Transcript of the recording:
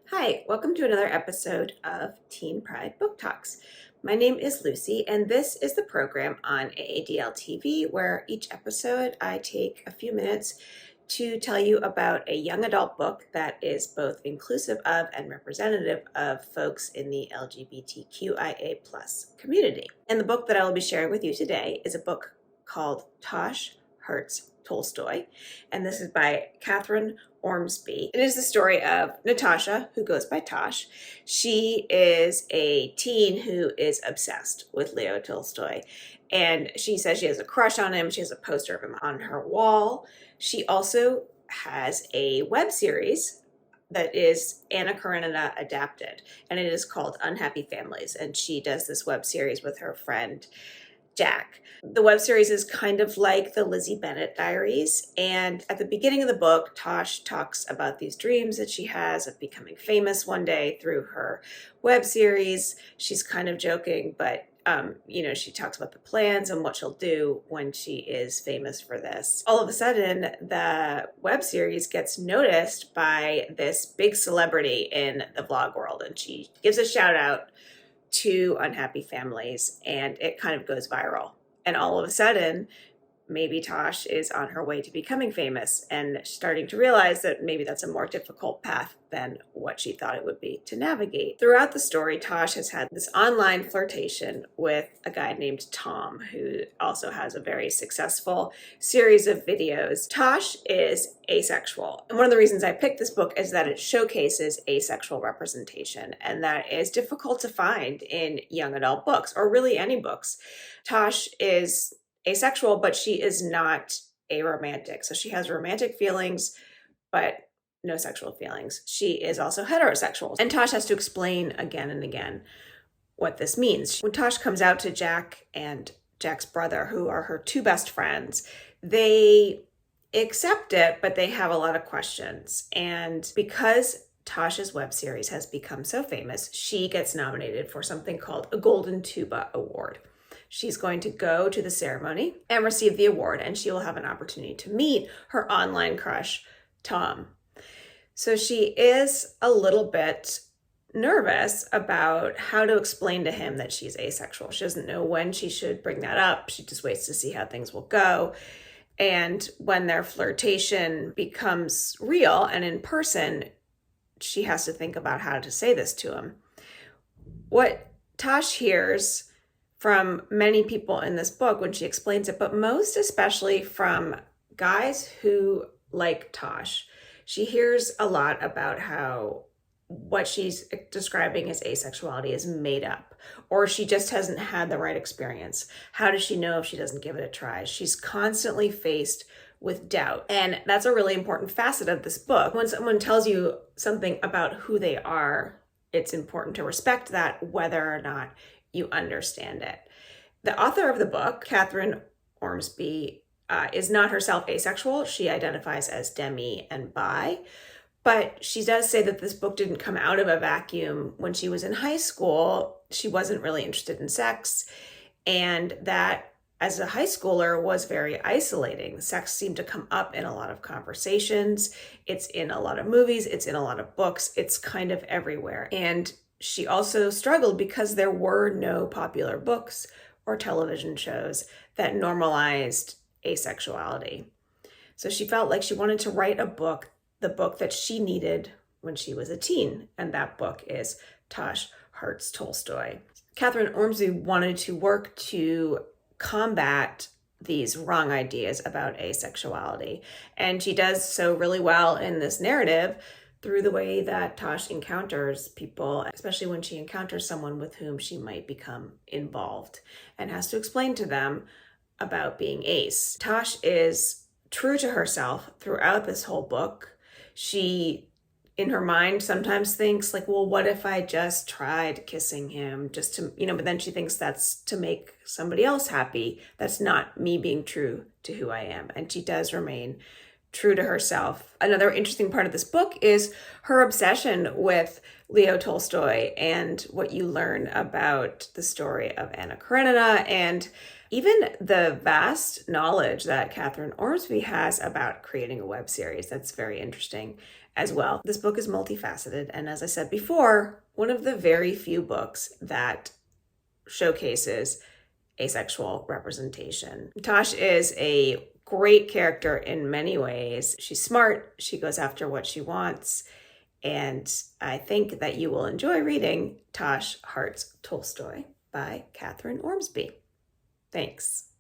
Hi, welcome to another episode of Teen Pride Book Talks. My name is Lucy, and this is the program on AADL TV where each episode I take a few minutes to tell you about a young adult book that is both inclusive of and representative of folks in the LGBTQIA plus community. And the book that I will be sharing with you today is a book called Tash Hearts Tolstoy, and this is by Kathryn Ormsbee. It is the story of Natasha, who goes by Tash. She is a teen who is obsessed with Leo Tolstoy, and she says she has a crush on him. She has a poster of him on her wall. She also has a web series that is Anna Karenina adapted, and it is called Unhappy Families, and she does this web series with her friend Jack. The web series is kind of like the Lizzie Bennet diaries, and at the beginning of the book, Tash talks about these dreams that she has of becoming famous one day through her web series. She's kind of joking, but she talks about the plans and what she'll do when she is famous for this. All of a sudden, the web series gets noticed by this big celebrity in the vlog world, and she gives a shout out to Unhappy Families, and it kind of goes viral. And all of a sudden, maybe Tosh is on her way to becoming famous and starting to realize that maybe that's a more difficult path than what she thought it would be to navigate. Throughout the story, Tosh has had this online flirtation with a guy named Tom, who also has a very successful series of videos. Tosh is asexual. And one of the reasons I picked this book is that it showcases asexual representation, and that is difficult to find in young adult books, or really any books. Tosh is asexual, but she is not aromantic. So she has romantic feelings, but no sexual feelings. She is also heterosexual. And Tosh has to explain again and again what this means. When Tosh comes out to Jack and Jack's brother, who are her two best friends, they accept it, but they have a lot of questions. And because Tosh's web series has become so famous, she gets nominated for something called a Golden Tuba Award. She's going to go to the ceremony and receive the award, and she will have an opportunity to meet her online crush, Tom. So she is a little bit nervous about how to explain to him that she's asexual. She doesn't know when she should bring that up. She just waits to see how things will go. And when their flirtation becomes real and in person, she has to think about how to say this to him. What Tash hears from many people in this book when she explains it, but most especially from guys who like Tash, she hears a lot about how what she's describing as asexuality is made up, or she just hasn't had the right experience. How does she know if she doesn't give it a try? She's constantly faced with doubt. And that's a really important facet of this book. When someone tells you something about who they are, it's important to respect that, whether or not you understand it. The author of the book, Kathryn Ormsbee, is not herself asexual. She identifies as demi and bi, but she does say that this book didn't come out of a vacuum. When she was in high school, she wasn't really interested in sex, and that as a high schooler was very isolating. Sex seemed to come up in a lot of conversations. It's in a lot of movies. It's in a lot of books. It's kind of everywhere. And she also struggled because there were no popular books or television shows that normalized asexuality. So she felt like she wanted to write a book, the book that she needed when she was a teen. And that book is Tash Hearts Tolstoy. Kathryn Ormsbee wanted to work to combat these wrong ideas about asexuality. And she does so really well in this narrative through the way that Tash encounters people, especially when she encounters someone with whom she might become involved and has to explain to them about being ace. Tash is true to herself throughout this whole book. She, in her mind, sometimes thinks like, well, what if I just tried kissing him just to, but then she thinks that's to make somebody else happy. That's not me being true to who I am. And she does remain true to herself. Another interesting part of this book is her obsession with Leo Tolstoy and what you learn about the story of Anna Karenina and even the vast knowledge that Kathryn Ormsbee has about creating a web series. That's very interesting as well. This book is multifaceted, and as I said before, one of the very few books that showcases asexual representation. Tash is a great character in many ways. She's smart, she goes after what she wants, and I think that you will enjoy reading Tash Hearts Tolstoy by Kathryn Ormsbee. Thanks.